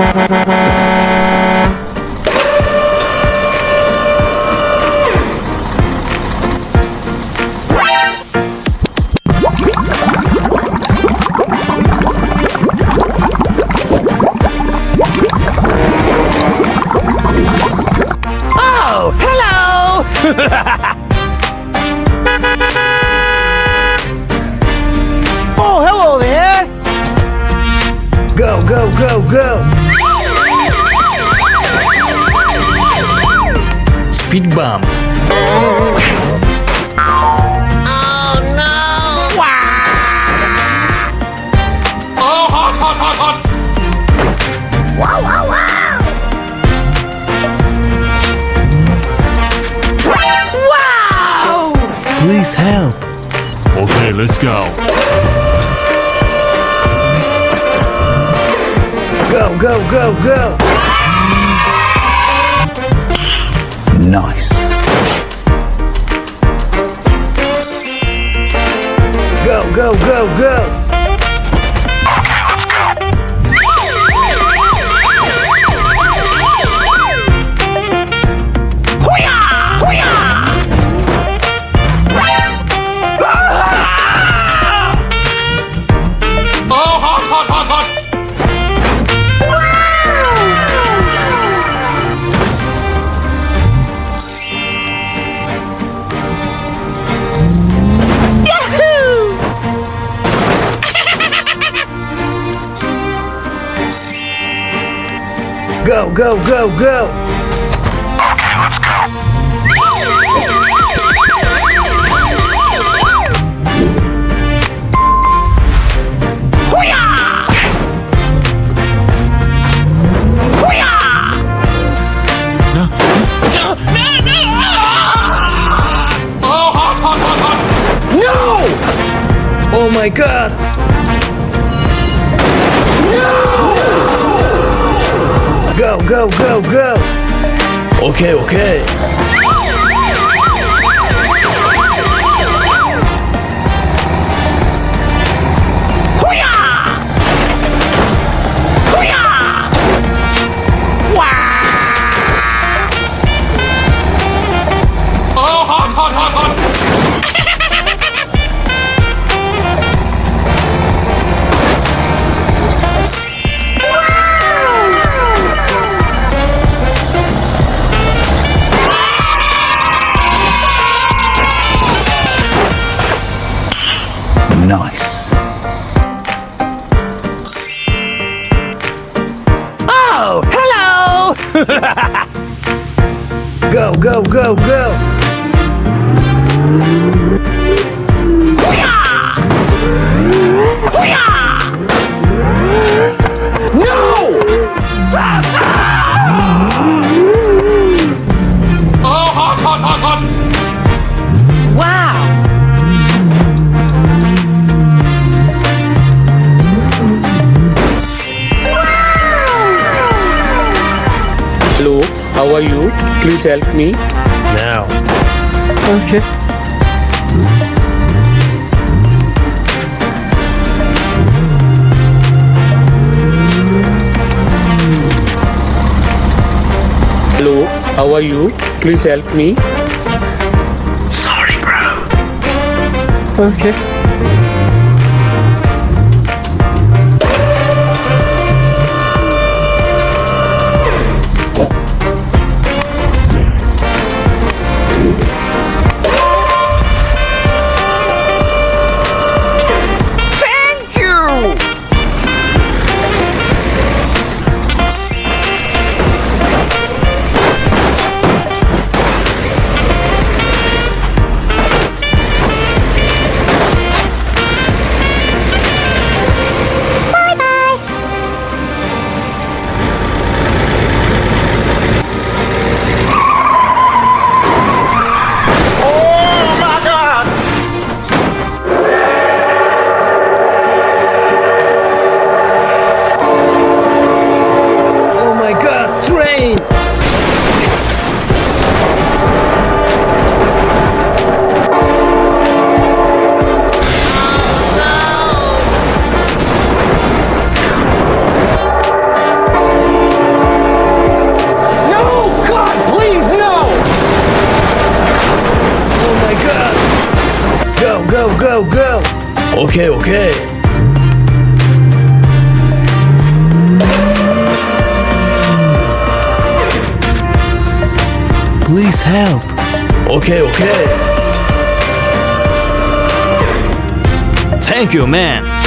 Oh, hello! Oh, hello there! Go, go, go, go! Speed bump. Please help. Okay, let's go. Go, go, go, go! Nice. Go, go, go, go! Go, go, go, go! Okay, let's go. Oh my god! Go, go, go, go! Okay, okay. Nice. Oh, hello! Go, go, go, go! Hello, how are you? Please help me. Now. Okay. Hello, how are you? Please help me. Sorry, bro. Okay. go, go, go. Okay, okay. Please help. Okay, okay. Thank you, man.